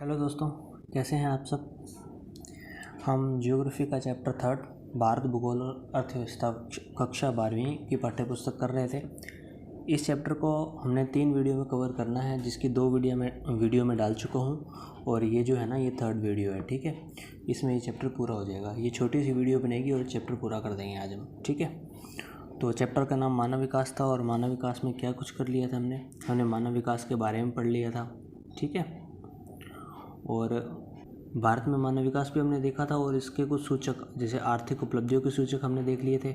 Hello दोस्तों, कैसे हैं आप सब। हम ज्योग्राफी का चैप्टर 3 भारत भूगोल और अर्थव्यवस्था कक्षा 12वीं की पाठ्यपुस्तक कर रहे थे। इस चैप्टर को हमने 3 वीडियो में कवर करना है, जिसकी 2 वीडियो में डाल चुका हूँ और ये जो है ना, ये 3rd वीडियो है। ठीक है, इसमें ये चैप्टर पूरा हो जाएगा। ये छोटी सी वीडियो बनेगी और चैप्टर पूरा कर देंगे आज हम। ठीक है, तो चैप्टर का नाम मानव विकास था और मानव विकास में क्या कुछ कर लिया था हमने मानव विकास के बारे में पढ़ लिया था। ठीक है, और भारत में मानव विकास भी हमने देखा था और इसके कुछ सूचक जैसे आर्थिक उपलब्धियों के सूचक हमने देख लिए थे।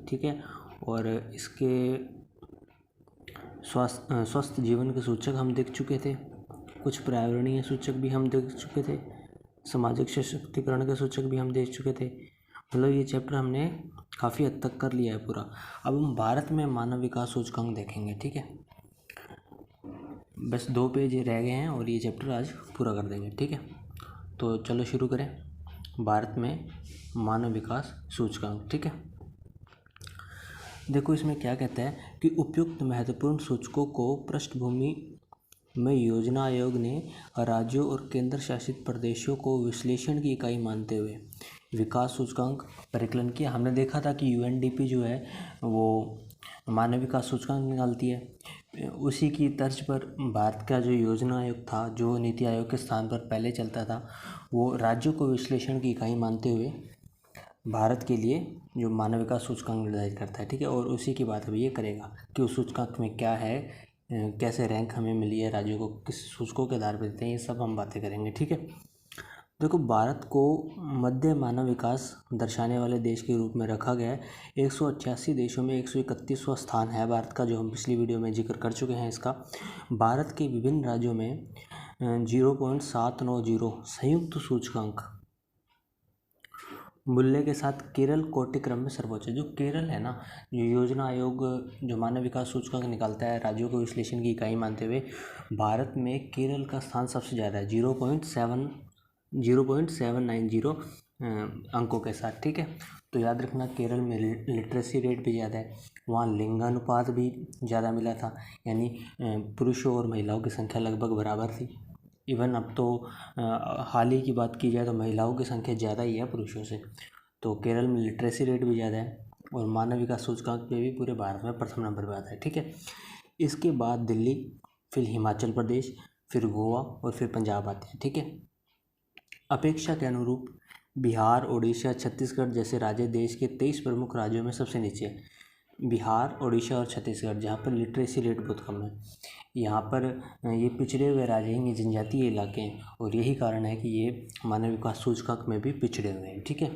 ठीक है, और इसके स्वस्थ जीवन के सूचक हम देख चुके थे। कुछ पर्यावरणीय सूचक भी हम देख चुके थे। सामाजिक सशक्तिकरण के सूचक भी हम देख चुके थे। मतलब ये चैप्टर हमने काफ़ी हद तक कर लिया है पूरा। अब हम भारत में मानव विकास सूचकांक देखेंगे। ठीक है, बस 2 पेज रह गए हैं और ये चैप्टर आज पूरा कर देंगे। ठीक है, तो चलो शुरू करें। भारत में मानव विकास सूचकांक। ठीक है, देखो इसमें क्या कहता है कि उपयुक्त महत्वपूर्ण सूचकों को पृष्ठभूमि में योजना आयोग ने राज्यों और केंद्र शासित प्रदेशों को विश्लेषण की इकाई मानते हुए विकास सूचकांक परिकलन किया। हमने देखा था कि यूएनडीपी जो है वो मानव विकास सूचकांक निकालती है। उसी की तर्ज पर भारत का जो योजना आयोग था, जो नीति आयोग के स्थान पर पहले चलता था, वो राज्यों को विश्लेषण की इकाई मानते हुए भारत के लिए जो मानव विकास सूचकांक निर्धारित करता है। ठीक है, और उसी की बात अब ये करेगा कि उस सूचकांक में क्या है, कैसे रैंक हमें मिली है, राज्यों को किस सूचकों के आधार पर देते हैं, ये सब हम बातें करेंगे। ठीक है, देखो भारत को मध्य मानव विकास दर्शाने वाले देश के रूप में रखा गया है। 188 देशों में 131वां स्थान है भारत का, जो हम पिछली वीडियो में जिक्र कर चुके हैं इसका। भारत के विभिन्न राज्यों में 0.790 संयुक्त सूचकांक मूल्य के साथ केरल कोटि क्रम में सर्वोच्च है। जो केरल है ना, जो योजना आयोग जो मानव विकास सूचकांक निकालता है राज्यों को विश्लेषण की इकाई मानते हुए, भारत में केरल का स्थान सबसे ज़्यादा है 0.790 अंकों के साथ। ठीक है, तो याद रखना केरल में लिटरेसी रेट भी ज़्यादा है, वहाँ लिंगानुपात भी ज़्यादा मिला था, यानी पुरुषों और महिलाओं की संख्या लगभग बराबर थी। इवन अब तो हाल ही की बात की जाए तो महिलाओं की संख्या ज़्यादा ही है पुरुषों से। तो केरल में लिटरेसी रेट भी ज़्यादा है और मानव विकास सूचकांक पे भी पूरे भारत में प्रथम नंबर पर आता है। ठीक है, इसके बाद दिल्ली, फिर हिमाचल प्रदेश, फिर गोवा और फिर पंजाब आते हैं। ठीक है, अपेक्षा के अनुरूप बिहार, उड़ीसा, छत्तीसगढ़ जैसे राज्य देश के 23 प्रमुख राज्यों में सबसे नीचे है। बिहार, उड़ीसा और छत्तीसगढ़, जहाँ पर लिटरेसी रेट बहुत कम है। यहाँ पर ये पिछड़े हुए राज्य हैं, ये जनजातीय इलाके हैं और यही कारण है कि ये मानव विकास सूचकांक में भी पिछड़े हुए हैं। ठीक है,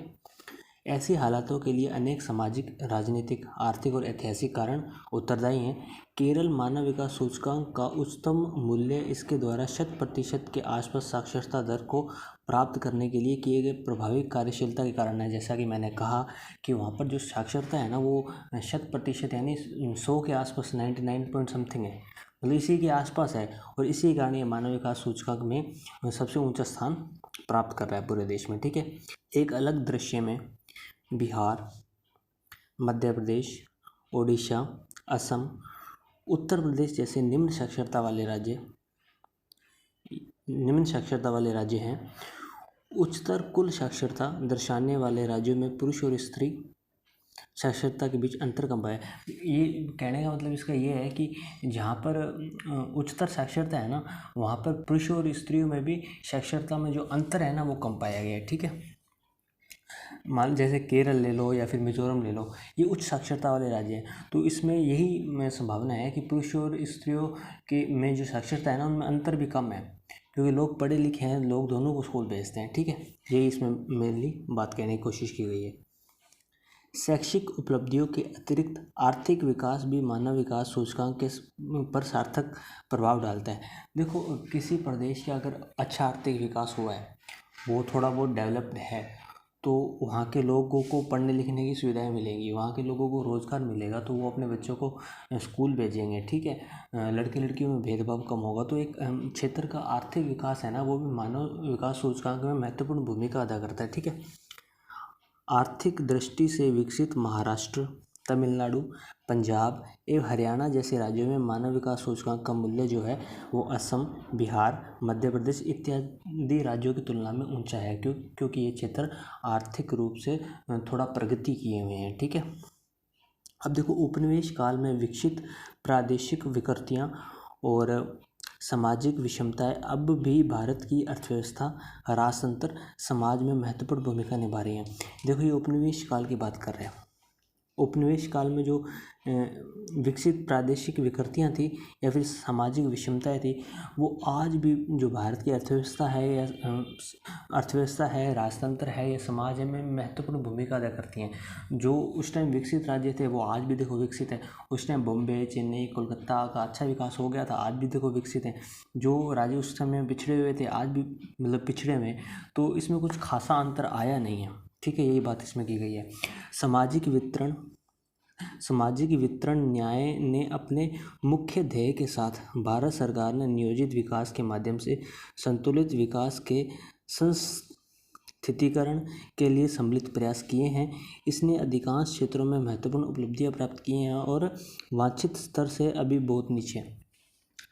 ऐसी हालातों के लिए अनेक सामाजिक, राजनीतिक, आर्थिक और ऐतिहासिक कारण उत्तरदायी हैं। केरल मानव विकास सूचकांक का उच्चतम मूल्य इसके द्वारा 100% के आसपास साक्षरता दर को प्राप्त करने के लिए किए गए प्रभावी कार्यशीलता के कारण है। जैसा कि मैंने कहा कि वहाँ पर जो साक्षरता है ना, वो 100% यानी 100 के आसपास 99 पॉइंट समथिंग है, मतलब इसी के आसपास है और इसी कारण ये मानव विकास सूचकांक में सबसे ऊंचा स्थान प्राप्त कर रहा है पूरे देश में। ठीक है, एक अलग दृश्य में बिहार, मध्य प्रदेश, ओडिशा, असम, उत्तर प्रदेश जैसे निम्न साक्षरता वाले राज्य हैं। उच्चतर कुल साक्षरता दर्शाने वाले राज्यों में पुरुष और स्त्री साक्षरता के बीच अंतर कम पाया। ये कहने का मतलब इसका ये है कि जहाँ पर उच्चतर साक्षरता है ना, वहाँ पर पुरुषों और स्त्रियों में भी साक्षरता में जो अंतर है ना, वो कम पाया गया है। ठीक है, मान जैसे केरल ले लो या फिर मिजोरम ले लो, ये उच्च साक्षरता वाले राज्य हैं, तो इसमें यही संभावना है कि पुरुषों और स्त्रियों के में जो साक्षरता है ना, उनमें अंतर भी कम है, क्योंकि लोग पढ़े लिखे हैं, लोग दोनों को स्कूल भेजते हैं। ठीक है, यही इसमें मेनली बात कहने की कोशिश की गई है। शैक्षिक उपलब्धियों के अतिरिक्त आर्थिक विकास भी मानव विकास सूचकांक के पर सार्थक प्रभाव डालता है। देखो, किसी प्रदेश का अगर अच्छा आर्थिक विकास हुआ है, वो थोड़ा बहुत डेवलप्ड है, तो वहाँ के लोगों को पढ़ने लिखने की सुविधाएं मिलेंगी, वहाँ के लोगों को रोज़गार मिलेगा, तो वो अपने बच्चों को स्कूल भेजेंगे। ठीक है, लड़के लड़कियों में भेदभाव कम होगा, तो एक क्षेत्र का आर्थिक विकास है ना, वो भी मानव विकास सूचकांक में महत्वपूर्ण भूमिका अदा करता है। ठीक है, आर्थिक दृष्टि से विकसित महाराष्ट्र, तमिलनाडु, पंजाब एवं हरियाणा जैसे राज्यों में मानव विकास सूचकांक का मूल्य जो है वो असम, बिहार, मध्य प्रदेश इत्यादि राज्यों की तुलना में ऊंचा है, क्योंकि ये क्षेत्र आर्थिक रूप से थोड़ा प्रगति किए हुए हैं। ठीक है। अब देखो, उपनिवेश काल में विकसित प्रादेशिक विकृतियाँ और सामाजिक विषमताएं अब भी भारत की अर्थव्यवस्था, राजतंत्र, समाज में महत्वपूर्ण भूमिका निभा रही हैं। देखो, ये उपनिवेश काल की बात कर रहे हैं। उपनिवेश काल में जो विकसित प्रादेशिक विकृतियाँ थी या फिर सामाजिक विषमताएं थी, वो आज भी जो भारत की अर्थव्यवस्था है, राजतंत्र है या समाज में महत्वपूर्ण भूमिका अदा करती हैं। जो उस टाइम विकसित राज्य थे वो आज भी देखो विकसित है। उस टाइम बॉम्बे, चेन्नई, कोलकाता का अच्छा विकास हो गया था, आज भी देखो विकसित है। जो राज्य उस समय पिछड़े हुए थे आज भी मतलब पिछड़े हुए, तो इसमें कुछ खासा अंतर आया नहीं है। ठीक है, यही बात इसमें की गई है। सामाजिक वितरण न्याय ने अपने मुख्य ध्येय के साथ भारत सरकार ने नियोजित विकास के माध्यम से संतुलित विकास के संस्थितीकरण के लिए सम्मिलित प्रयास किए हैं। इसने अधिकांश क्षेत्रों में महत्वपूर्ण उपलब्धियां प्राप्त की हैं और वांछित स्तर से अभी बहुत नीचे है।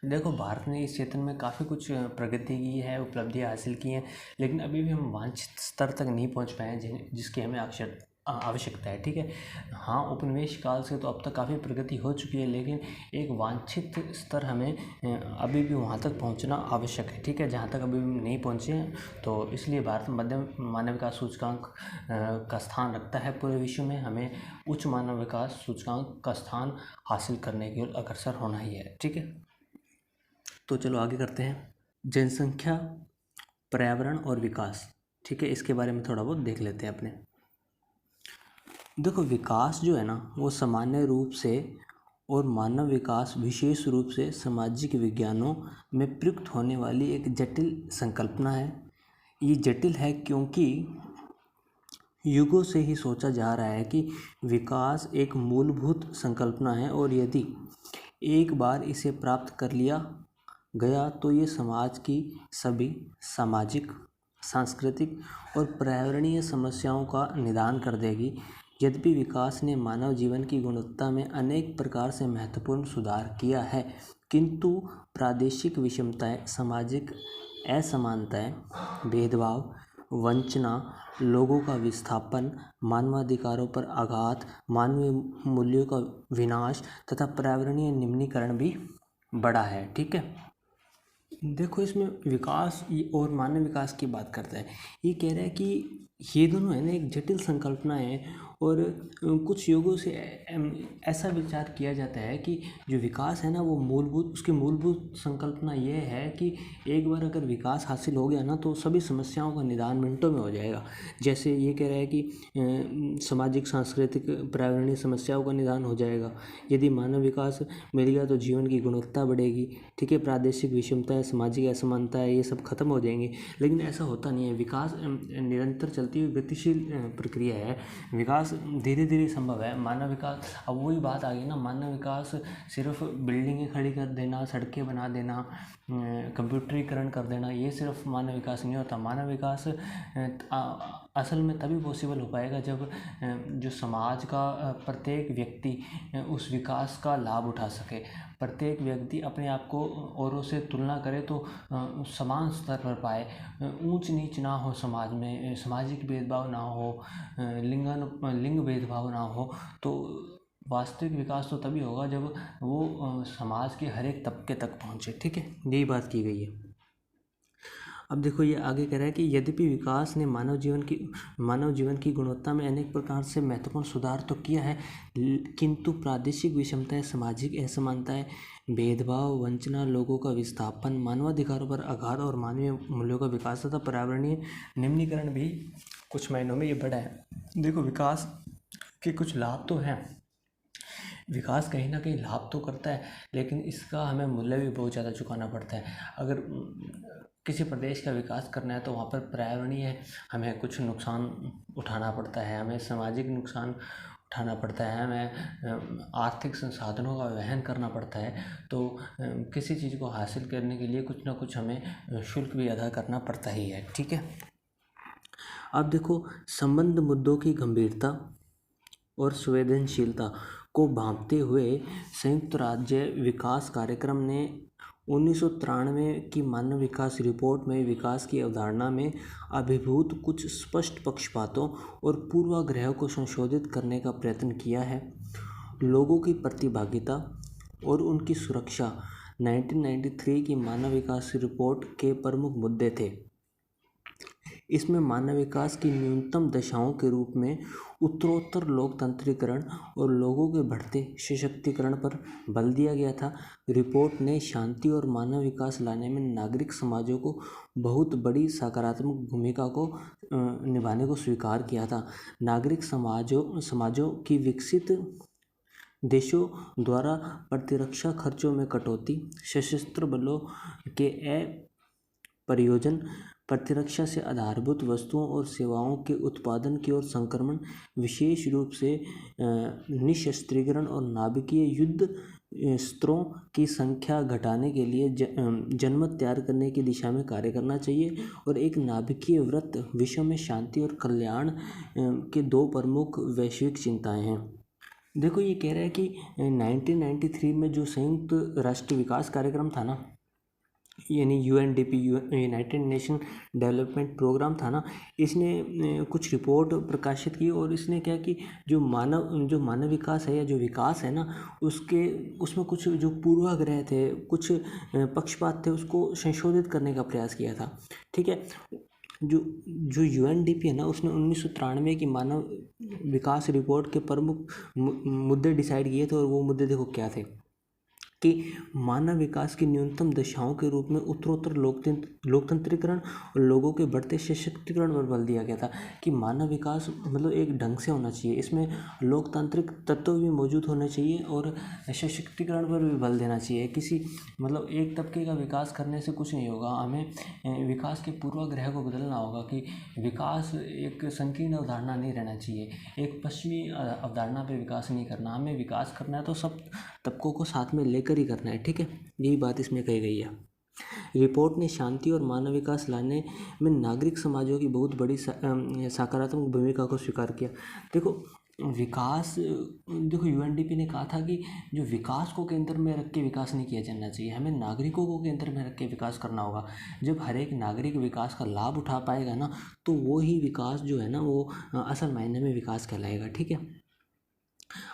देखो, भारत ने इस क्षेत्र में काफ़ी कुछ प्रगति की है, उपलब्धियां हासिल की हैं, लेकिन अभी भी हम वांछित स्तर तक नहीं पहुंच पाए हैं जिसकी हमें आवश्यकता है। ठीक है। हाँ, उपनिवेश काल से तो अब तक काफ़ी प्रगति हो चुकी है, लेकिन एक वांछित स्तर हमें अभी भी वहाँ तक पहुँचना आवश्यक है। ठीक है, जहाँ तक अभी भी नहीं पहुँचे हैं, तो इसलिए भारत मध्यम मानव विकास सूचकांक का स्थान रखता है पूरे विश्व में। हमें उच्च मानव विकास सूचकांक का स्थान हासिल करने की ओर अग्रसर होना ही है। ठीक है, तो चलो आगे करते हैं। जनसंख्या, पर्यावरण और विकास। ठीक है, इसके बारे में थोड़ा बहुत देख लेते हैं अपने। देखो, विकास जो है ना वो सामान्य रूप से और मानव विकास विशेष रूप से सामाजिक विज्ञानों में प्रयुक्त होने वाली एक जटिल संकल्पना है। ये जटिल है क्योंकि युगों से ही सोचा जा रहा है कि विकास एक मूलभूत संकल्पना है और यदि एक बार इसे प्राप्त कर लिया गया तो ये समाज की सभी सामाजिक, सांस्कृतिक और पर्यावरणीय समस्याओं का निदान कर देगी। यद्यपि विकास ने मानव जीवन की गुणवत्ता में अनेक प्रकार से महत्वपूर्ण सुधार किया है, किंतु प्रादेशिक विषमताएं, सामाजिक असमानताएं, भेदभाव, वंचना, लोगों का विस्थापन, मानवाधिकारों पर आघात, मानवीय मूल्यों का विनाश तथा पर्यावरणीय निम्नीकरण भी बढ़ा है। ठीक है। देखो, इसमें विकास और मानव विकास की बात करता है। ये कह रहा है कि ये दोनों है ना एक जटिल संकल्पना है और कुछ युगों से ऐसा विचार किया जाता है कि जो विकास है ना वो उसकी मूलभूत संकल्पना ये है कि एक बार अगर विकास हासिल हो गया ना तो सभी समस्याओं का निदान मिनटों में हो जाएगा। जैसे ये कह रहा है कि सामाजिक, सांस्कृतिक, पर्यावरणीय समस्याओं का निदान हो जाएगा। यदि मानव विकास मिल गया तो जीवन की गुणवत्ता बढ़ेगी। ठीक है, प्रादेशिक विषमताएं, सामाजिक असमानता है, ये सब खत्म हो जाएंगे। लेकिन ऐसा होता नहीं है। विकास निरंतर चलती हुई गतिशील प्रक्रिया है। विकास धीरे धीरे संभव है। मानव विकास, अब वही बात आ गई ना, मानव विकास सिर्फ बिल्डिंगें खड़ी कर देना, सड़कें बना देना, कंप्यूटरीकरण कर देना, ये सिर्फ मानव विकास नहीं होता। मानव विकास असल में तभी पॉसिबल हो पाएगा जब जो समाज का प्रत्येक व्यक्ति उस विकास का लाभ उठा सके। प्रत्येक व्यक्ति अपने आप को औरों से तुलना करे तो समान स्तर पर पाए, ऊंच नीच ना हो समाज में, सामाजिक भेदभाव ना हो, लिंग भेदभाव ना हो। तो वास्तविक विकास तो तभी होगा जब वो समाज के हर एक तबके तक पहुँचे। ठीक है, यही बात की गई है। अब देखो, ये आगे कह रहा है कि यद्यपि विकास ने मानव जीवन की गुणवत्ता में अनेक प्रकार से महत्वपूर्ण सुधार तो किया है, किंतु प्रादेशिक विषमताएं, सामाजिक असमानताएं, भेदभाव, वंचना, लोगों का विस्थापन, मानवाधिकारों पर आघात और मानवीय मूल्यों का विकास तथा पर्यावरणीय निम्नीकरण भी कुछ मायनों में ये बढ़ा है। देखो, विकास के कुछ लाभ तो हैं। विकास कहीं ना कहीं लाभ तो करता है, लेकिन इसका हमें मूल्य भी बहुत ज़्यादा चुकाना पड़ता है। अगर किसी प्रदेश का विकास करना है तो वहाँ पर पर्यावरणीय हमें कुछ नुकसान उठाना पड़ता है, हमें सामाजिक नुकसान उठाना पड़ता है, हमें आर्थिक संसाधनों का वहन करना पड़ता है। तो किसी चीज़ को हासिल करने के लिए कुछ ना कुछ हमें शुल्क भी अदा करना पड़ता ही है। ठीक है। अब देखो, संबंध मुद्दों की गंभीरता और संवेदनशीलता को भांपते हुए संयुक्त राज्य विकास कार्यक्रम ने 1993 की मानव विकास रिपोर्ट में विकास की अवधारणा में अभिभूत कुछ स्पष्ट पक्षपातों और पूर्वाग्रहों को संशोधित करने का प्रयत्न किया है। लोगों की प्रतिभागिता और उनकी सुरक्षा 1993 की मानव विकास रिपोर्ट के प्रमुख मुद्दे थे। इसमें मानव विकास की न्यूनतम दशाओं के रूप में उत्तरोत्तर लोकतंत्रीकरण और लोगों के बढ़ते सशक्तिकरण पर बल दिया गया था। रिपोर्ट ने शांति और मानव विकास लाने में नागरिक समाजों को बहुत बड़ी सकारात्मक भूमिका को निभाने को स्वीकार किया था। नागरिक समाजों की विकसित देशों द्वारा प्रतिरक्षा खर्चों में कटौती, सशस्त्र बलों के प्रयोजन, प्रतिरक्षा से आधारभूत वस्तुओं और सेवाओं के उत्पादन की ओर संक्रमण, विशेष रूप से निशस्त्रीकरण और नाभिकीय युद्ध अस्त्रों की संख्या घटाने के लिए जनमत तैयार करने की दिशा में कार्य करना चाहिए। और एक नाभिकीय व्रत विश्व में शांति और कल्याण के दो प्रमुख वैश्विक चिंताएं हैं। देखो, ये कह रहा है कि 1993 में जो संयुक्त राष्ट्र विकास कार्यक्रम था ना, यानी UNDP united nation development programme था ना, इसने कुछ रिपोर्ट प्रकाशित की और इसने क्या कि जो मानव विकास है या जो विकास है ना, उसमें कुछ जो पूर्वाग्रह थे, कुछ पक्षपात थे, उसको संशोधित करने का प्रयास किया था। ठीक है, जो UNDP है ना, उसने 1993 की मानव विकास रिपोर्ट के प्रमुख मुद्दे डिसाइड किए थे। और वो मुद्दे देखो क्या थे कि मानव विकास की न्यूनतम दशाओं के रूप में उत्तरोत्तर लोकतंत्रीकरण और लोगों के बढ़ते सशक्तिकरण पर बल दिया गया था। कि मानव विकास मतलब एक ढंग से होना चाहिए, इसमें लोकतांत्रिक तत्व भी मौजूद होने चाहिए और सशक्तिकरण पर भी बल देना चाहिए। किसी मतलब एक तबके का विकास करने से कुछ नहीं होगा, हमें विकास के पूर्वाग्रह को बदलना होगा कि विकास एक संकीर्ण अवधारणा नहीं रहना चाहिए, एक पश्चिमी अवधारणा पर विकास नहीं करना। हमें विकास करना है तो सब तबकों को साथ में लेकर ही करना है। ठीक है, यही बात इसमें कही गई है। रिपोर्ट ने शांति और मानव विकास लाने में नागरिक समाजों की बहुत बड़ी सकारात्मक भूमिका को स्वीकार किया। देखो UNDP ने कहा था कि जो विकास को केंद्र में रख के विकास नहीं किया जाना चाहिए, हमें नागरिकों को केंद्र में रख के विकास करना होगा। जब हर एक नागरिक विकास का लाभ उठा पाएगा ना, तो वो ही विकास जो है ना, वो असल मायने में विकास कहलाएगा। ठीक है,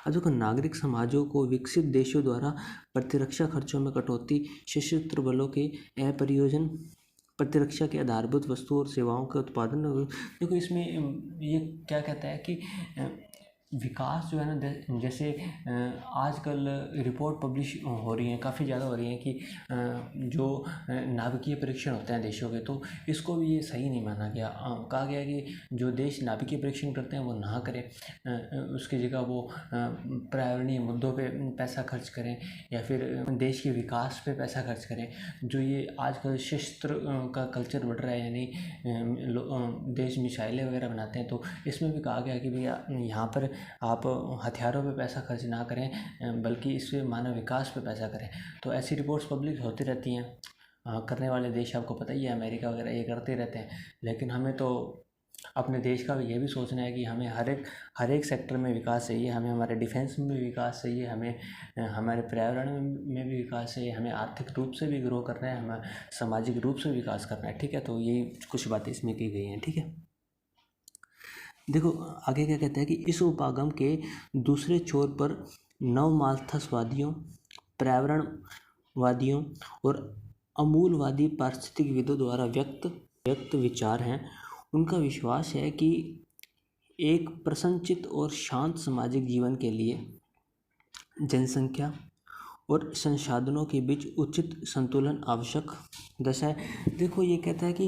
अब देखो, नागरिक समाजों को विकसित देशों द्वारा प्रतिरक्षा खर्चों में कटौती, सशस्त्र बलों के अप्रयोजन, प्रतिरक्षा के आधारभूत वस्तुओं और सेवाओं के उत्पादन। देखो, इसमें ये क्या कहता है कि विकास जो है ना, जैसे आजकल रिपोर्ट पब्लिश हो रही हैं, काफ़ी ज़्यादा हो रही हैं कि जो नाभिकीय परीक्षण होते हैं देशों के, तो इसको भी ये सही नहीं माना गया। कहा गया कि जो देश नाभिकीय परीक्षण करते हैं वो ना करें, उसकी जगह वो पर्यावरणीय मुद्दों पे पैसा खर्च करें या फिर देश के विकास पे पैसा खर्च करें। जो ये आजकल शस्त्र का कल्चर बढ़ रहा है, यानी देश मिसाइलें वगैरह बनाते हैं, तो इसमें भी कहा गया कि भैया यहाँ पर आप हथियारों पे पैसा खर्च ना करें, बल्कि इससे मानव विकास पे पैसा करें। तो ऐसी रिपोर्ट्स पब्लिश होती रहती हैं। करने वाले देश आपको पता ही है, अमेरिका वगैरह ये करते रहते हैं। लेकिन हमें तो अपने देश का ये भी सोचना है कि हमें हर एक सेक्टर में विकास चाहिए। हमें हमारे डिफेंस में भी विकास चाहिए, हमें हमारे पर्यावरण में भी विकास चाहिए, हमें आर्थिक रूप से भी ग्रो करना है, हमें सामाजिक रूप से विकास करना है। ठीक है, तो यही कुछ बातें इसमें की गई हैं। ठीक है, देखो आगे क्या कहता है कि इस उपागम के दूसरे छोर पर नवमार्थसवादियों, पर्यावरणवादियों और अमूलवादी पारिस्थितिकविदों द्वारा व्यक्त विचार हैं। उनका विश्वास है कि एक प्रसन्नचित्त और शांत सामाजिक जीवन के लिए जनसंख्या और संसाधनों के बीच उचित संतुलन आवश्यक दशा है। देखो, ये कहता है कि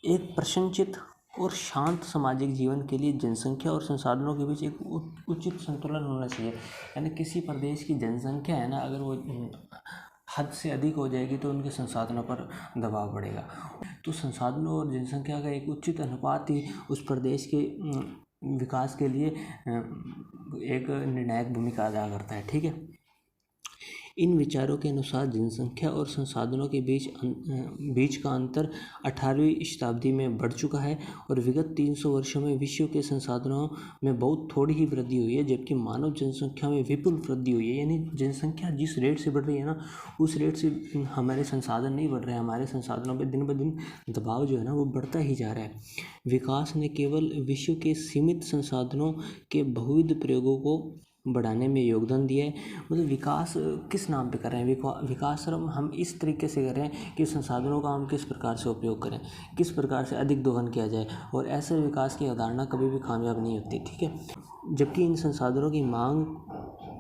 एक प्रसन्नचित्त और शांत सामाजिक जीवन के लिए जनसंख्या और संसाधनों के बीच एक उचित संतुलन होना चाहिए। यानी किसी प्रदेश की जनसंख्या है ना, अगर वो हद से अधिक हो जाएगी तो उनके संसाधनों पर दबाव पड़ेगा। तो संसाधनों और जनसंख्या का एक उचित अनुपात ही उस प्रदेश के विकास के लिए एक निर्णायक भूमिका अदा करता है। ठीक है, इन विचारों के अनुसार जनसंख्या और संसाधनों के बीच का अंतर 18वीं शताब्दी में बढ़ चुका है और विगत 300 वर्षों में विश्व के संसाधनों में बहुत थोड़ी ही वृद्धि हुई है, जबकि मानव जनसंख्या में विपुल वृद्धि हुई है। यानी जनसंख्या जिस रेट से बढ़ रही है ना, उस रेट से हमारे संसाधन नहीं बढ़ रहे हैं। हमारे संसाधनों पर दिन ब दिन दबाव जो है ना वो बढ़ता ही जा रहा है। विकास ने केवल विश्व के सीमित संसाधनों के बहुविध प्रयोगों को बढ़ाने में योगदान दिया है। मतलब विकास किस नाम पे कर रहे हैं? विकास सर हम इस तरीके से कर रहे हैं कि संसाधनों का हम किस प्रकार से उपयोग करें, किस प्रकार से अधिक दोहन किया जाए, और ऐसे विकास की अवधारणा कभी भी कामयाब नहीं होती, ठीक है। जबकि इन संसाधनों की मांग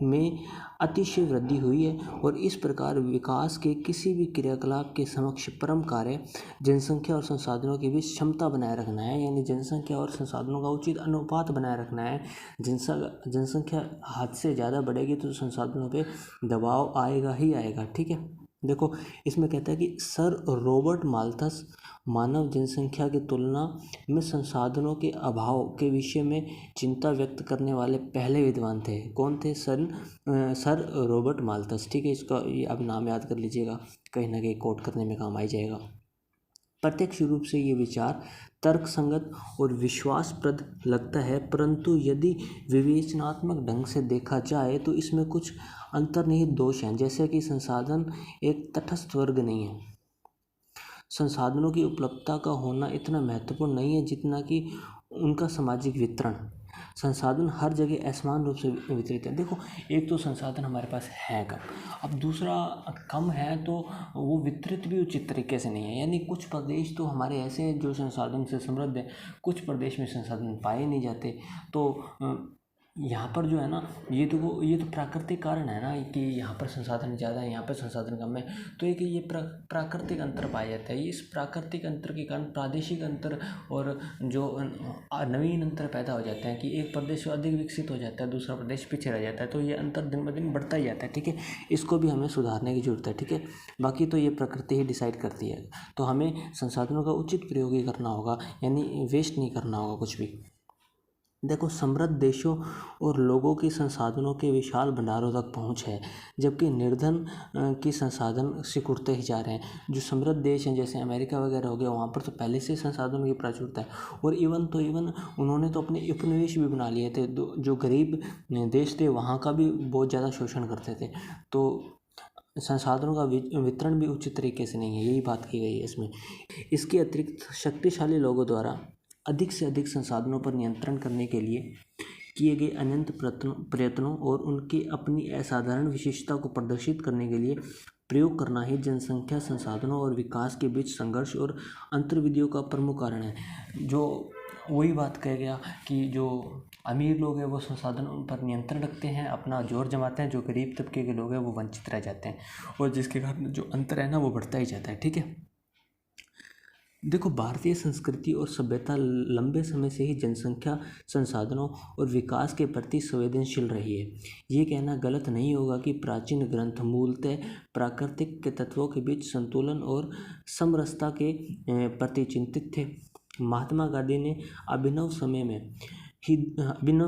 में अतिशय वृद्धि हुई है और इस प्रकार विकास के किसी भी क्रियाकलाप के समक्ष परम कार्य जनसंख्या और संसाधनों के बीच क्षमता बनाए रखना है। यानी जनसंख्या और संसाधनों का उचित अनुपात बनाए रखना है। जनसंख्या हद से ज़्यादा बढ़ेगी तो संसाधनों पे दबाव आएगा ही आएगा, ठीक है। देखो इसमें कहता है कि सर रॉबर्ट माल्थस मानव जनसंख्या की तुलना में संसाधनों के अभाव के विषय में चिंता व्यक्त करने वाले पहले विद्वान थे। कौन थे? सर रॉबर्ट माल्थस, ठीक है। इसका ये आप नाम याद कर लीजिएगा, कहीं ना कहीं कोट करने में काम आ जाएगा। प्रत्यक्ष रूप से ये विचार तर्कसंगत और विश्वासप्रद लगता है, परंतु यदि विवेचनात्मक ढंग से देखा जाए तो इसमें कुछ अंतर्निहित दोष हैं। जैसे कि संसाधन एक तटस्थ वर्ग नहीं है। संसाधनों की उपलब्धता का होना इतना महत्वपूर्ण नहीं है जितना कि उनका सामाजिक वितरण। संसाधन हर जगह असमान रूप से वितरित है। देखो एक तो संसाधन हमारे पास है कम, अब दूसरा कम है तो वो वितरित भी उचित तरीके से नहीं है। यानी कुछ प्रदेश तो हमारे ऐसे हैं जो संसाधन से समृद्ध है, कुछ प्रदेश में संसाधन पाए नहीं जाते। तो यहाँ पर जो है ना ये तो प्राकृतिक कारण है ना कि यहाँ पर संसाधन ज़्यादा है, यहाँ पर संसाधन कम है। तो एक ये प्राकृतिक अंतर पाया जाता है। इस प्राकृतिक अंतर के कारण प्रादेशिक अंतर और जो नवीन अंतर पैदा हो जाते हैं कि एक प्रदेश अधिक विकसित हो जाता है, दूसरा प्रदेश पीछे रह जाता है। तो ये अंतर दिन ब दिन बढ़ता ही जाता है, ठीक है। इसको भी हमें सुधारने की ज़रूरत है, ठीक है। बाकी तो ये प्रकृति ही डिसाइड करती है। तो हमें संसाधनों का उचित प्रयोग ही करना होगा, यानी वेस्ट नहीं करना होगा कुछ भी। देखो समृद्ध देशों और लोगों की संसाधनों के विशाल भंडारों तक पहुंच है, जबकि निर्धन की संसाधन सिकुड़ते ही जा रहे हैं। जो समृद्ध देश हैं जैसे अमेरिका वगैरह हो गया, वहाँ पर तो पहले से संसाधनों की प्रचुरता है। और इवन उन्होंने तो अपने उपनिवेश भी बना लिए थे। जो गरीब देश थे वहाँ का भी बहुत ज़्यादा शोषण करते थे। तो संसाधनों का वितरण भी उचित तरीके से नहीं है, यही बात की गई है इसमें। इसके अतिरिक्त शक्तिशाली लोगों द्वारा अधिक से अधिक संसाधनों पर नियंत्रण करने के लिए किए गए अनंत प्रयत्नों और उनकी अपनी असाधारण विशेषता को प्रदर्शित करने के लिए प्रयोग करना ही जनसंख्या, संसाधनों और विकास के बीच संघर्ष और अंतर्विधियों का प्रमुख कारण है। जो वही बात कह गया कि जो अमीर लोग हैं वो संसाधनों पर नियंत्रण रखते हैं, अपना जोर जमाते हैं। जो गरीब तबके के लोग हैं वो वंचित रह जाते हैं, और जिसके कारण जो अंतर है ना वो बढ़ता ही जाता है, ठीक है। देखो भारतीय संस्कृति और सभ्यता लंबे समय से ही जनसंख्या, संसाधनों और विकास के प्रति संवेदनशील रही है। ये कहना गलत नहीं होगा कि प्राचीन ग्रंथ मूलतः प्राकृतिक के तत्वों के बीच संतुलन और समरसता के प्रति चिंतित थे। महात्मा गांधी ने अभिनव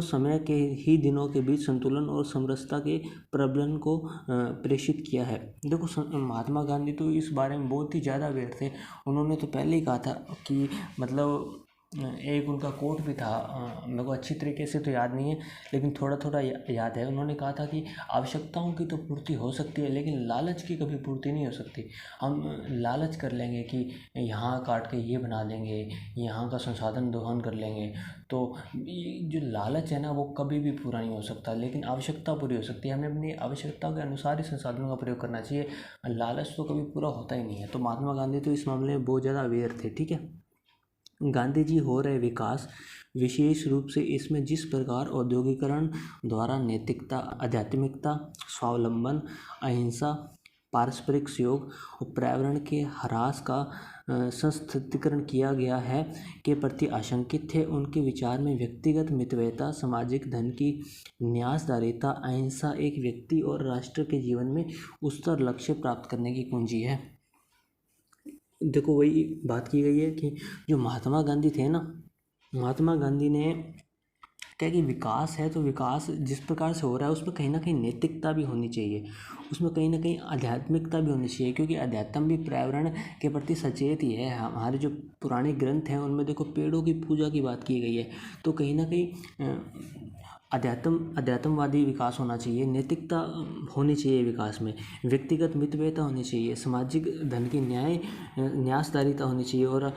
समय के ही दिनों के बीच संतुलन और समरसता के प्रबलन को प्रेषित किया है। देखो महात्मा गांधी तो इस बारे में बहुत ही ज़्यादा अवेयर थे। उन्होंने तो पहले ही कहा था कि मतलब एक उनका कोट भी था, मेरे को अच्छी तरीके से तो याद नहीं है लेकिन थोड़ा थोड़ा याद है। उन्होंने कहा था कि आवश्यकताओं की तो पूर्ति हो सकती है लेकिन लालच की कभी पूर्ति नहीं हो सकती। हम लालच कर लेंगे कि यहाँ काट के ये बना देंगे, यहाँ का संसाधन दोहन कर लेंगे, तो जो लालच है ना वो कभी भी पूरा नहीं हो सकता, लेकिन आवश्यकता पूरी हो सकती है। हमें अपनी आवश्यकता के अनुसार ही संसाधनों का प्रयोग करना चाहिए। लालच तो कभी पूरा होता ही नहीं है। तो महात्मा गांधी तो इस मामले में बहुत ज़्यादा अवेयर थे, ठीक है। गांधी जी हो रहे विकास, विशेष रूप से इसमें जिस प्रकार औद्योगिकरण द्वारा नैतिकता, आध्यात्मिकता, स्वावलंबन, अहिंसा, पारस्परिक सहयोग और पर्यावरण के ह्रास का संस्थितीकरण किया गया है के प्रति आशंकित थे। उनके विचार में व्यक्तिगत मितव्ययता, सामाजिक धन की न्यासदारिता, अहिंसा एक व्यक्ति और राष्ट्र के जीवन में उच्चतर लक्ष्य प्राप्त करने की कुंजी है। देखो वही बात की गई है कि जो महात्मा गांधी थे ना, महात्मा गांधी ने क्या कि विकास है तो विकास जिस प्रकार से हो रहा है उसमें कहीं ना कहीं नैतिकता भी होनी चाहिए, उसमें कहीं ना कहीं आध्यात्मिकता भी होनी चाहिए, क्योंकि अध्यात्म भी पर्यावरण के प्रति सचेत ही है। हमारे जो पुराने ग्रंथ हैं उनमें देखो पेड़ों की पूजा की बात की गई है, तो कहीं ना कहीं अध्यात्मवादी विकास होना चाहिए, नैतिकता होनी चाहिए विकास में, व्यक्तिगत मितव्ययता होनी चाहिए, सामाजिक धन की न्यासदारिता होनी चाहिए और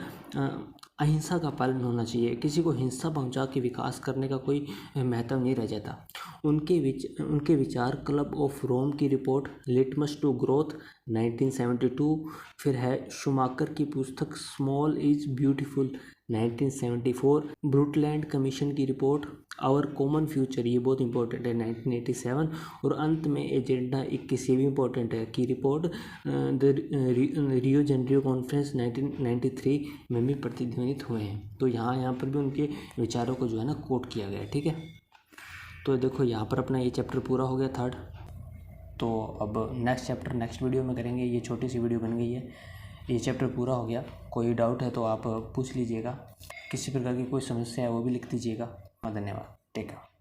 अहिंसा का पालन होना चाहिए। किसी को हिंसा पहुंचा के विकास करने का कोई महत्व नहीं रह जाता। उनके विचार क्लब ऑफ रोम की रिपोर्ट लिटमस टू ग्रोथ 1972, फिर है शुमाकर की पुस्तक स्मॉल इज ब्यूटीफुल 1974, ब्रुटलैंड कमीशन की रिपोर्ट आवर कॉमन फ्यूचर, ये बहुत इंपॉर्टेंट है, 1987, और अंत में एजेंडा 21 भी इंपॉर्टेंट है की report the Rio Janeiro conference 1993 में भी प्रतिध्वनित हुए हैं। तो यहाँ पर भी उनके विचारों को जो है ना कोट किया गया है। ठीक है, तो देखो यहाँ पर अपना ये चैप्टर पूरा हो गया 3rd। तो अब नेक्स्ट चैप्टर नेक्स्ट वीडियो में करेंगे। ये छोटी सी वीडियो बन गई है, ये चैप्टर पूरा हो गया। कोई डाउट है तो आप पूछ लीजिएगा, किसी प्रकार की कोई समस्या है वो भी लिख दीजिएगा। धन्यवाद, टेक केयर।